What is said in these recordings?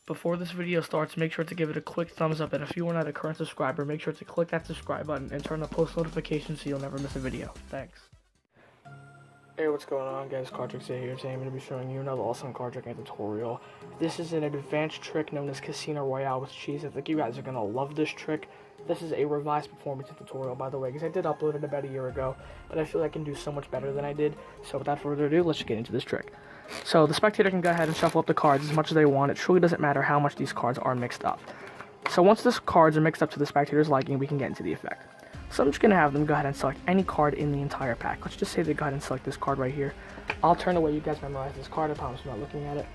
Before this video starts, make sure to give it a quick thumbs up, and if you are not a current subscriber, make sure to click that subscribe button and turn on post notifications so you'll never miss a video. Thanks. Hey, what's going on, guys? Cardtrix here. Today I'm going to be showing you another awesome card tricking tutorial. This is an advanced trick known as Casino Royale with cheese. I think you guys are going to love this trick. This is a revised performance tutorial, by the way, because I did upload it about a year ago, but I feel I can do so much better than I did. So without further ado, let's just get into this trick. So the spectator can go ahead and shuffle up the cards as much as they want. It truly doesn't matter how much these cards are mixed up. So once these cards are mixed up to the spectator's liking, we can get into the effect. So I'm just going to have them go ahead and select any card in the entire pack. Let's just say they go ahead and select this card right here. I'll turn away, you guys memorize this card. I promise I'm not looking at it.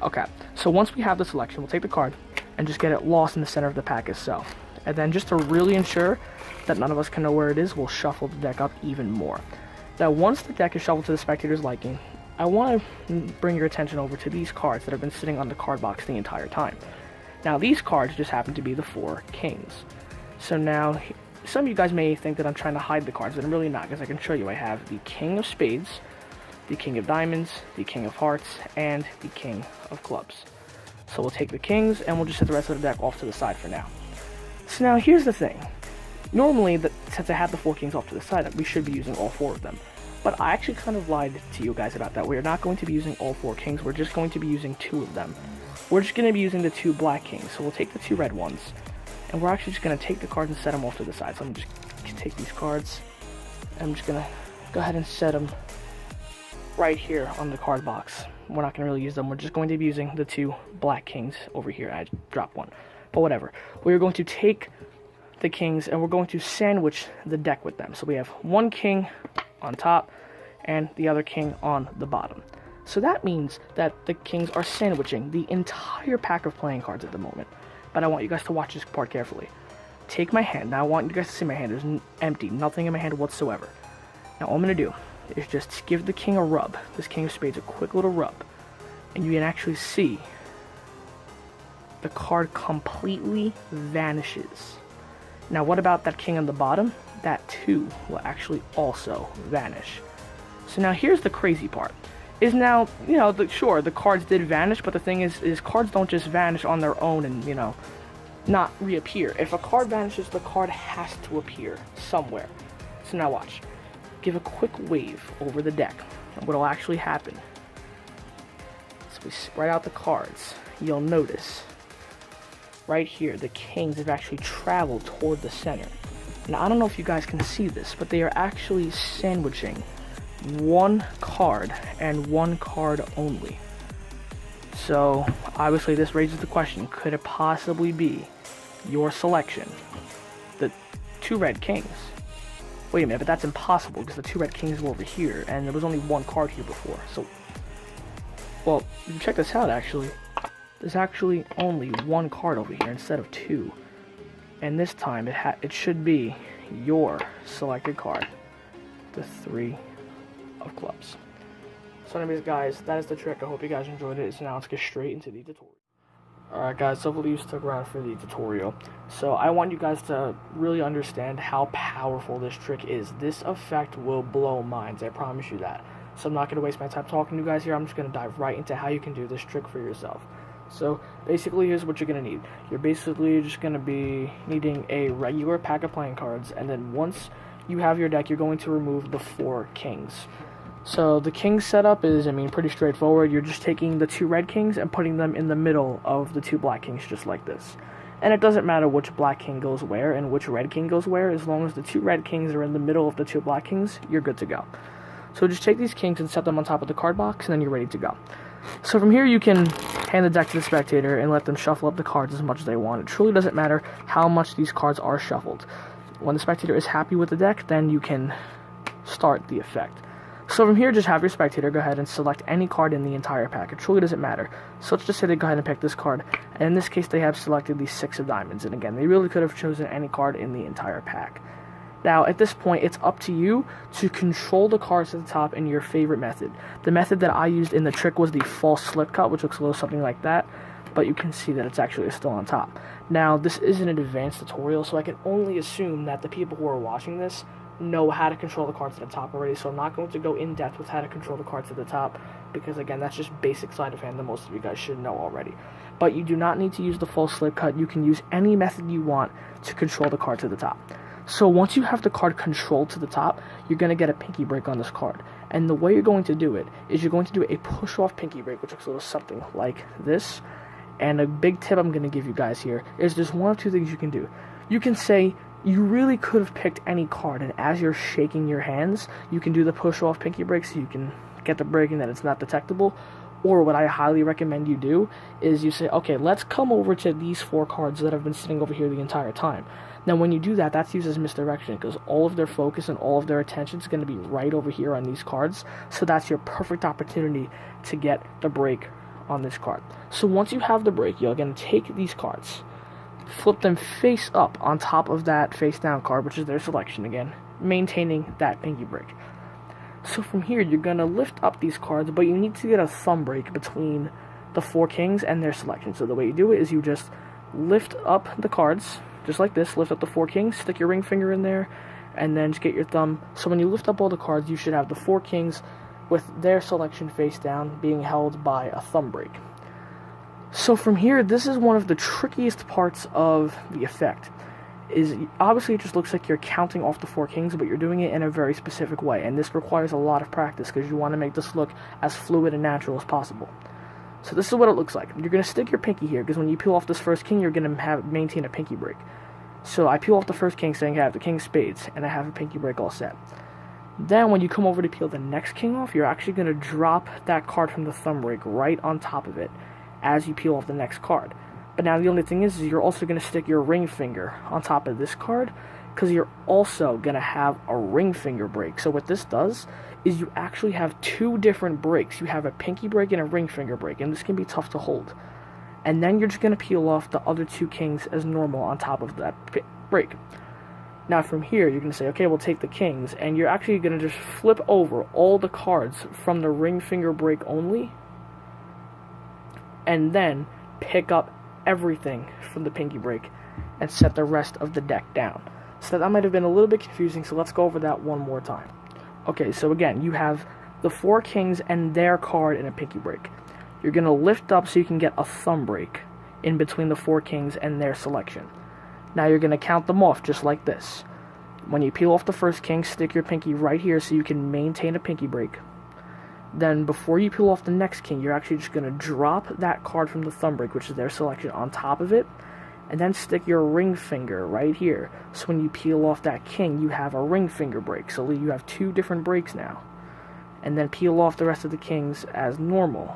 Okay, so once we have the selection, we'll take the card and just get it lost in the center of the pack itself. And then just to really ensure that none of us can know where it is, we'll shuffle the deck up even more. Now once the deck is shuffled to the spectator's liking, I want to bring your attention over to these cards that have been sitting on the card box the entire time. Now these cards just happen to be the 4 kings. So now, some of you guys may think that I'm trying to hide the cards, but I'm really not, because I can show you. I have the King of Spades, the King of Diamonds, the King of Hearts, and the King of Clubs. So we'll take the kings, and we'll just set the rest of the deck off to the side for now. So now here's the thing. Normally, since I have the 4 kings off to the side, we should be using all 4 of them. But I actually kind of lied to you guys about that. We're not going to be using all 4 kings, we're just going to be using 2 of them. We're just going to be using the 2 black kings, so we'll take the 2 red ones, and we're actually just going to take the cards and set them off to the side. So I'm just going to take these cards, and I'm just going to go ahead and set them right here on the card box. We're not going to really use them, we're just going to be using the 2 black kings over here. I dropped one, but whatever. We're going to take the kings, and we're going to sandwich the deck with them. So we have 1 king on top, and the other king on the bottom. So that means that the kings are sandwiching the entire pack of playing cards at the moment. But I want you guys to watch this part carefully. Take my hand. Now I want you guys to see my hand. There's empty, nothing in my hand whatsoever. Now all I'm going to do is just give the king a rub, this King of Spades, a quick little rub. And you can actually see the card completely vanishes. Now what about that king on the bottom? That too will actually also vanish. So now here's the crazy part. Is now, sure, the cards did vanish, but the thing is cards don't just vanish on their own and, not reappear. If a card vanishes, the card has to appear somewhere. So now watch. Give a quick wave over the deck, and what'll actually happen, as we spread out the cards, you'll notice right here, the kings have actually traveled toward the center. Now, I don't know if you guys can see this, but they are actually sandwiching 1 card and 1 card only. So, obviously this raises the question, could it possibly be your selection, the 2 red kings? Wait a minute, but that's impossible, because the 2 red kings were over here, and there was only 1 card here before. So, well, check this out, actually. There's actually only 1 card over here instead of 2. And this time, it should be your selected card, the 3 of clubs. So anyways, guys, that is the trick. I hope you guys enjoyed it. So now let's get straight into the tutorial. Alright guys, hopefully you stuck around for the tutorial. So I want you guys to really understand how powerful this trick is. This effect will blow minds, I promise you that. So I'm not going to waste my time talking to you guys here. I'm just going to dive right into how you can do this trick for yourself. So basically, here's what you're going to need. You're basically just going to be needing a regular pack of playing cards, and then once you have your deck, you're going to remove the 4 kings. So the king setup is, pretty straightforward. You're just taking the 2 red kings and putting them in the middle of the 2 black kings, just like this. And it doesn't matter which black king goes where and which red king goes where, as long as the 2 red kings are in the middle of the 2 black kings, you're good to go. So just take these kings and set them on top of the card box, and then you're ready to go. So from here, you can hand the deck to the spectator and let them shuffle up the cards as much as they want. It truly doesn't matter how much these cards are shuffled. When the spectator is happy with the deck, then you can start the effect. So from here, just have your spectator go ahead and select any card in the entire pack. It truly doesn't matter. So let's just say they go ahead and pick this card, and in this case, they have selected the 6 of diamonds. And again, they really could have chosen any card in the entire pack. Now, at this point, it's up to you to control the cards at the top in your favorite method. The method that I used in the trick was the false slip cut, which looks a little something like that, but you can see that it's actually still on top. Now, this isn't an advanced tutorial, so I can only assume that the people who are watching this know how to control the cards at the top already, so I'm not going to go in depth with how to control the cards at the top. because again, that's just basic sleight of hand that most of you guys should know already. But you do not need to use the full slip cut. You can use any method you want to control the card to the top. So once you have the card controlled to the top, you're going to get a pinky break on this card. And the way you're going to do it is you're going to do a push-off pinky break, which looks a little something like this. And a big tip I'm going to give you guys here is there's one of two things you can do. You can say you really could have picked any card, and as you're shaking your hands, you can do the push-off pinky break so you can get the break and that it's not detectable. Or what I highly recommend you do is you say, okay, let's come over to these 4 cards that have been sitting over here the entire time. Now, when you do that, that's used as misdirection because all of their focus and all of their attention is going to be right over here on these cards. So that's your perfect opportunity to get the break on this card. So once you have the break, you're going to take these cards, flip them face up on top of that face down card, which is their selection again, maintaining that pinky break. So from here, you're going to lift up these cards, but you need to get a thumb break between the 4 kings and their selection. So the way you do it is you just lift up the cards, just like this, lift up the 4 kings, stick your ring finger in there, and then just get your thumb. So when you lift up all the cards, you should have the 4 kings with their selection face down being held by a thumb break. So from here, this is one of the trickiest parts of the effect. Is obviously it just looks like you're counting off the 4 kings, but you're doing it in a very specific way, and this requires a lot of practice because you want to make this look as fluid and natural as possible. So this is what it looks like. You're going to stick your pinky here because when you peel off this first king, you're going to maintain a pinky break. So I peel off the first king saying I have the king of spades, and I have a pinky break all set. Then when you come over to peel the next king off, you're actually going to drop that card from the thumb break right on top of it as you peel off the next card. But now the only thing is you're also going to stick your ring finger on top of this card because you're also going to have a ring finger break. So what this does is you actually have 2 different breaks. You have a pinky break and a ring finger break, and this can be tough to hold. And then you're just going to peel off the other 2 kings as normal on top of that break. Now from here, you're going to say, okay, we'll take the kings, and you're actually going to just flip over all the cards from the ring finger break only, and then pick up everything from the pinky break and set the rest of the deck down. So that might have been a little bit confusing, so let's go over that one more time. Okay, so again, you have the 4 kings and their card in a pinky break. You're going to lift up so you can get a thumb break in between the 4 kings and their selection. Now you're going to count them off just like this. When you peel off the first king, stick your pinky right here so you can maintain a pinky break. Then before you peel off the next king, you're actually just going to drop that card from the thumb break, which is their selection, on top of it, and then stick your ring finger right here. So when you peel off that king, you have a ring finger break. So you have 2 different breaks now. And then peel off the rest of the kings as normal.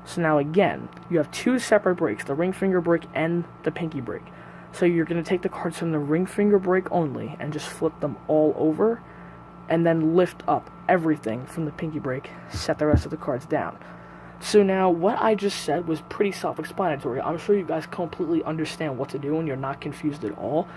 So now again, you have 2 separate breaks, the ring finger break and the pinky break. So you're going to take the cards from the ring finger break only and just flip them all over, and then lift up everything from the pinky break, set the rest of the cards down. So now, what I just said was pretty self-explanatory. I'm sure you guys completely understand what to do and you're not confused at all.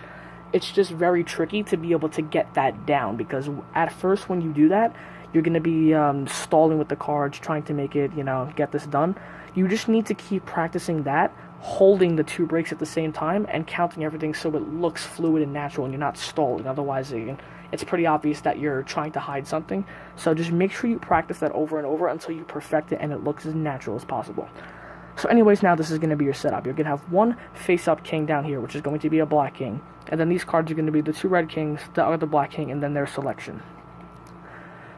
It's just very tricky to be able to get that down, because at first when you do that, you're going to be stalling with the cards, trying to make it, get this done. You just need to keep practicing that, holding the 2 breaks at the same time, and counting everything so it looks fluid and natural and you're not stalling. Otherwise, it's pretty obvious that you're trying to hide something. So just make sure you practice that over and over until you perfect it and it looks as natural as possible. So anyways, now this is going to be your setup. You're going to have 1 face-up king down here, which is going to be a black king. And then these cards are going to be the 2 red kings, the other black king, and then their selection.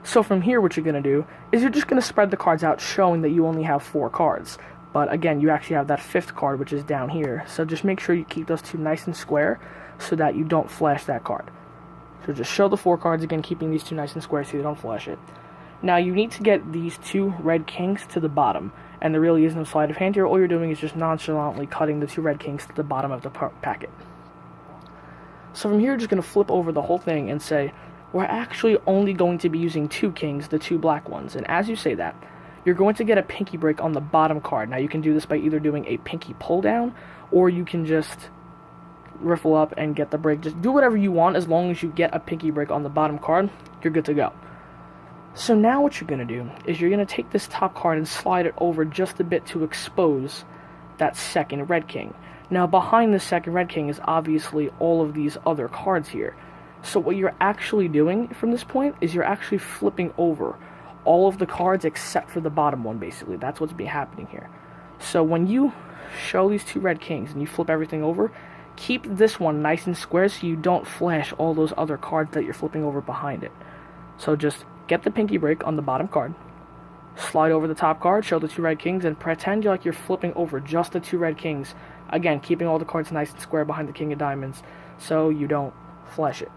So from here, what you're going to do is you're just going to spread the cards out, showing that you only have 4 cards. But again, you actually have that 5th card, which is down here. So just make sure you keep those 2 nice and square so that you don't flash that card. So just show the 4 cards, again, keeping these 2 nice and square so you don't flash it. Now you need to get these 2 red kings to the bottom, and there really is no sleight of hand here. All you're doing is just nonchalantly cutting the 2 red kings to the bottom of the packet. So from here, you're just going to flip over the whole thing and say, we're actually only going to be using 2 kings, the 2 black ones. And as you say that, you're going to get a pinky break on the bottom card. Now you can do this by either doing a pinky pull down, or you can just riffle up and get the break. Just do whatever you want. As long as you get a pinky break on the bottom card, you're good to go. So now what you're going to do is you're going to take this top card and slide it over just a bit to expose that second red king. Now behind the second red king is obviously all of these other cards here. So what you're actually doing from this point is you're actually flipping over all of the cards except for the bottom one, basically. That's what's been happening here. So when you show these 2 red kings and you flip everything over, keep this one nice and square so you don't flash all those other cards that you're flipping over behind it. So just get the pinky break on the bottom card, slide over the top card, show the 2 red kings, and pretend like you're flipping over just the 2 red kings. Again, keeping all the cards nice and square behind the king of diamonds so you don't flash it.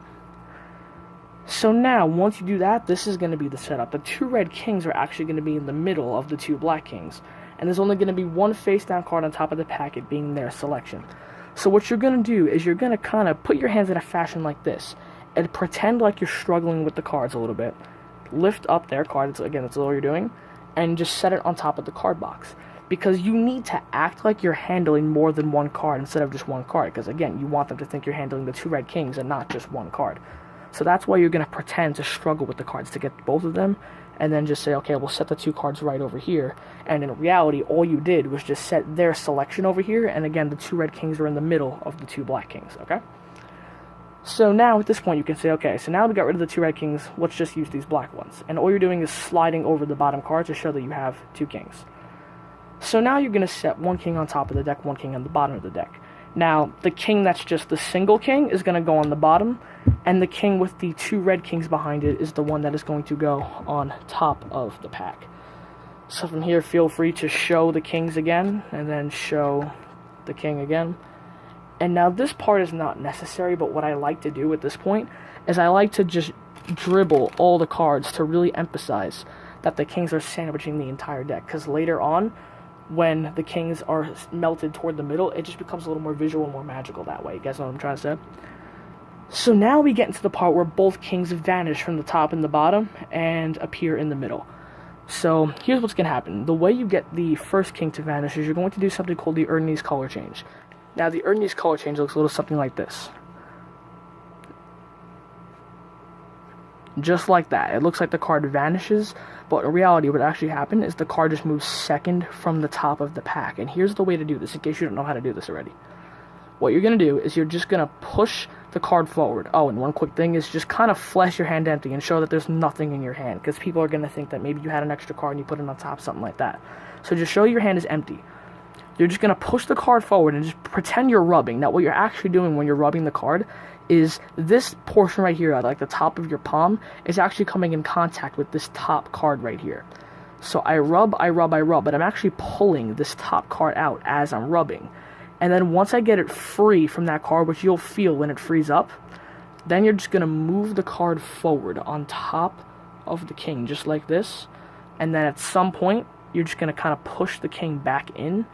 So now, once you do that, this is going to be the setup. The 2 red kings are actually going to be in the middle of the 2 black kings. And there's only going to be one face-down card on top of the packet, being their selection. So what you're going to do is you're going to kind of put your hands in a fashion like this, and pretend like you're struggling with the cards a little bit. Lift up their cards, again, that's all you're doing, and just set it on top of the card box. Because you need to act like you're handling more than one card instead of just one card. Because, again, you want them to think you're handling the 2 red kings and not just one card. So that's why you're going to pretend to struggle with the cards to get both of them, and then just say, okay, we'll set the 2 cards right over here. And in reality, all you did was just set their selection over here, and again, the 2 red kings are in the middle of the 2 black kings, okay? So now, at this point, you can say, okay, so now we got rid of the 2 red kings, let's just use these black ones. And all you're doing is sliding over the bottom card to show that you have 2 kings. So now you're going to set 1 king on top of the deck, 1 king on the bottom of the deck. Now, the king that's just the single king is going to go on the bottom, and the king with the 2 red kings behind it is the one that is going to go on top of the pack. So from here, feel free to show the kings again, and then show the king again. And now this part is not necessary, but what I like to do at this point is I like to just dribble all the cards to really emphasize that the kings are sandwiching the entire deck, because later on, when the kings are melted toward the middle, it just becomes a little more visual and more magical that way. You guys know what I'm trying to say? So now we get into the part where both kings vanish from the top and the bottom and appear in the middle. So here's what's going to happen. The way you get the first king to vanish is you're going to do something called the Ernie's color change. Now the Ernie's color change looks a little something like this. Just like that. It looks like the card vanishes, but in reality what actually happened is the card just moves second from the top of the pack. And here's the way to do this, in case you don't know how to do this already. What you're going to do is you're just going to push the card forward. Oh, and one quick thing is just kind of flash your hand empty and show that there's nothing in your hand, because people are going to think that maybe you had an extra card and you put it on top, something like that. So just show your hand is empty. You're just going to push the card forward and just pretend you're rubbing. Now, what you're actually doing when you're rubbing the card is this portion right here, like the top of your palm, is actually coming in contact with this top card right here. So I rub, but I'm actually pulling this top card out as I'm rubbing. And then once I get it free from that card, which you'll feel when it frees up, then you're just going to move the card forward on top of the king, just like this. And then at some point, you're just going to kind of push the king back in,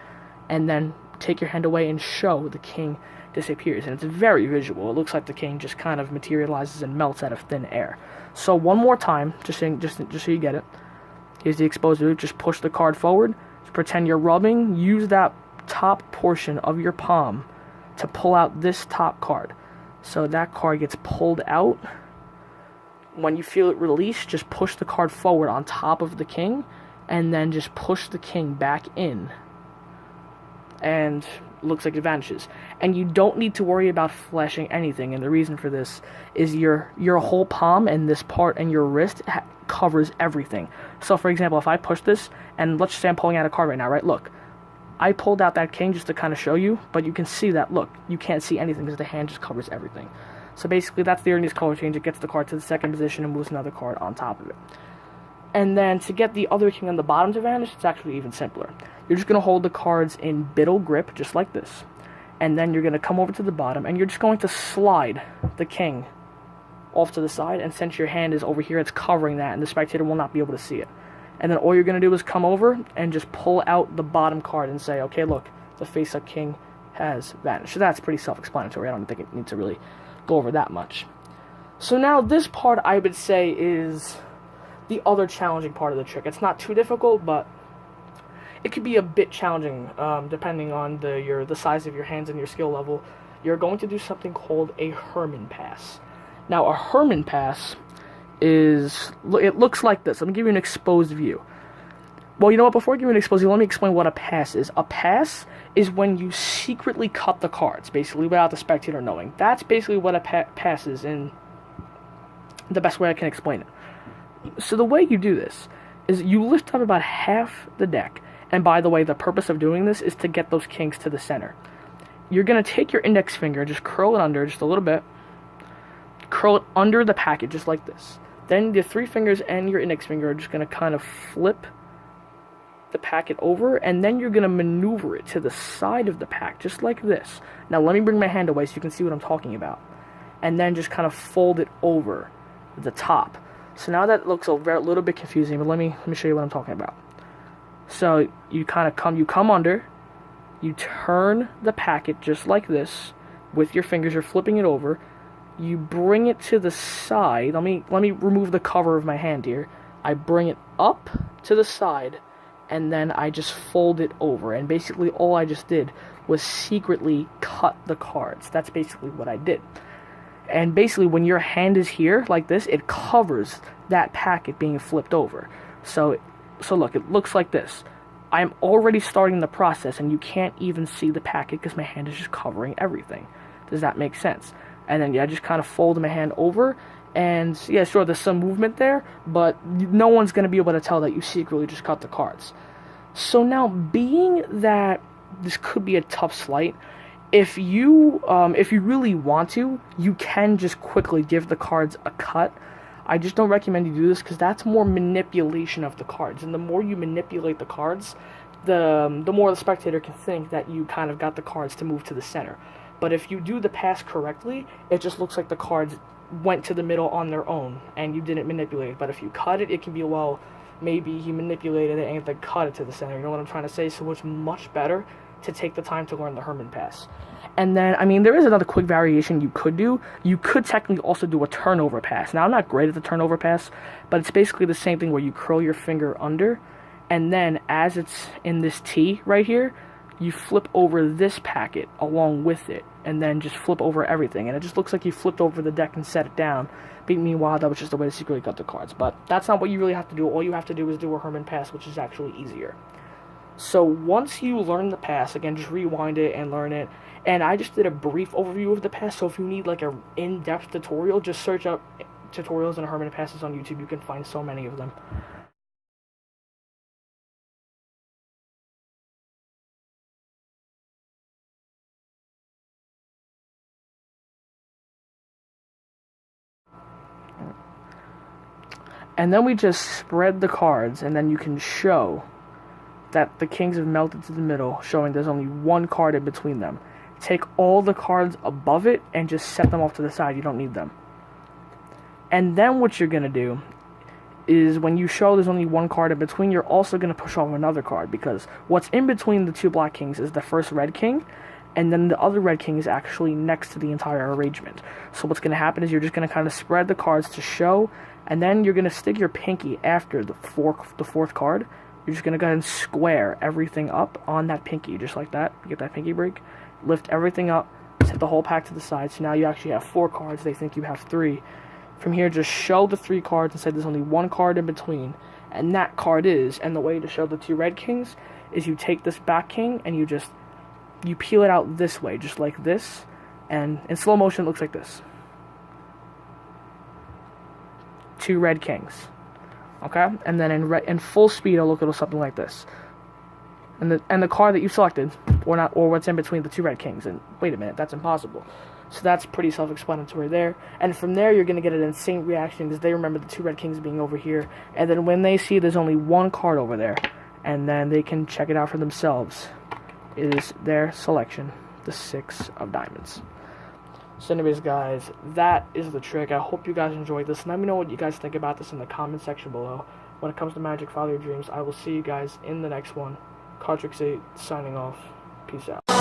and then take your hand away and show the king disappears. And it's very visual. It looks like the king just kind of materializes and melts out of thin air. So one more time, just so you get it. Here's the exposed view. Just push the card forward. Just pretend you're rubbing. Use that top portion of your palm to pull out this top card. So that card gets pulled out. When you feel it release, just push the card forward on top of the king, and then just push the king back in. And looks like it vanishes. And you don't need to worry about flashing anything, and the reason for this is your whole palm and this part and your wrist covers everything. So for example, if I push this, and let's say I'm pulling out a card right now, right? Look, I pulled out that king just to kind of show you, but you can see that, look, you can't see anything because the hand just covers everything. So basically that's the Ernie's color change. It gets the card to the second position and moves another card on top of it. And then to get the other king on the bottom to vanish, it's actually even simpler. You're just going to hold the cards in biddle grip, just like this. And then you're going to come over to the bottom, and you're just going to slide the king off to the side. And since your hand is over here, it's covering that, and the spectator will not be able to see it. And then all you're going to do is come over and just pull out the bottom card and say, okay, look, the face-up king has vanished. So that's pretty self-explanatory. I don't think it needs to really go over that much. So now this part, I would say, is the other challenging part of the trick. It's not too difficult, but it could be a bit challenging depending on the size of your hands and your skill level. You're going to do something called a Herrmann Pass. Now, a Herrmann Pass it looks like this. Let me give you an exposed view. Well, you know what? Before I give you an exposed view, let me explain what a pass is. A pass is when you secretly cut the cards, basically, without the spectator knowing. That's basically what a pass is, in the best way I can explain it. So the way you do this is you lift up about half the deck. And by the way, the purpose of doing this is to get those kings to the center. You're going to take your index finger, just curl it under just a little bit. Curl it under the packet, just like this. Then your 3 fingers and your index finger are just going to kind of flip the packet over, and then you're going to maneuver it to the side of the pack, just like this. Now let me bring my hand away so you can see what I'm talking about. And then just kind of fold it over the top. So now that looks a little bit confusing, but let me show you what I'm talking about. So you kind of come under, you turn the packet just like this with your fingers. You're flipping it over. You bring it to the side. Let me remove the cover of my hand here. I bring it up to the side, and then I just fold it over. And basically all I just did was secretly cut the cards. That's basically what I did. And basically when your hand is here like this, it covers that packet being flipped over. So look, it looks like this. I'm already starting the process, and you can't even see the packet because my hand is just covering everything. Does that make sense? And then, yeah, I just kind of fold my hand over, and, yeah, sure, there's some movement there, but no one's going to be able to tell that you secretly just cut the cards. So now, being that this could be a tough sleight, if you really want to, you can just quickly give the cards a cut. I just don't recommend you do this because that's more manipulation of the cards. And the more you manipulate the cards, the more the spectator can think that you kind of got the cards to move to the center. But if you do the pass correctly, it just looks like the cards went to the middle on their own and you didn't manipulate it. But if you cut it, it can be, well, maybe he manipulated it and then cut it to the center. You know what I'm trying to say? So it's much better to take the time to learn the Herrmann Pass. And then, I mean, there is another quick variation you could do. You could technically also do a turnover pass. Now, I'm not great at the turnover pass, but it's basically the same thing where you curl your finger under, and then as it's in this T right here, you flip over this packet along with it, and then just flip over everything. And it just looks like you flipped over the deck and set it down. But meanwhile, that was just the way to secretly cut the cards. But that's not what you really have to do. All you have to do is do a Herrmann Pass, which is actually easier. So once you learn the pass, again, just rewind it and learn it. And I just did a brief overview of the pass, so if you need like an in-depth tutorial, just search up tutorials and Herrmann Passes on YouTube. You can find so many of them. And then we just spread the cards, and then you can show that the kings have melted to the middle, showing there's only one card in between them. Take all the cards above it and just set them off to the side. You don't need them. And then what you're going to do is when you show there's only one card in between, you're also going to push off another card, because what's in between the 2 black kings is the first red king, and then the other red king is actually next to the entire arrangement. So what's going to happen is you're just going to kind of spread the cards to show, and then you're going to stick your pinky after the fourth card. You're just going to go ahead and square everything up on that pinky, just like that. You get that pinky break. Lift everything up, set the whole pack to the side, so now you actually have 4 cards. They think you have 3. From here, just show the 3 cards and say there's only one card in between, and that card is, and the way to show the 2 red kings is you take this back king and you peel it out this way, just like this, and in slow motion it looks like this. 2 red kings. Okay? And then in full speed it'll look something like this. And the card that you selected, or what's in between the 2 red kings, and wait a minute, that's impossible. So that's pretty self-explanatory there. And from there, you're going to get an insane reaction because they remember the 2 red kings being over here. And then when they see there's only one card over there, and then they can check it out for themselves, it is their selection, the 6 of diamonds. So anyways, guys, that is the trick. I hope you guys enjoyed this. Let me know what you guys think about this in the comment section below. When it comes to Magic, follow your dreams. I will see you guys in the next one. Cardtrix 8 signing off. Peace out.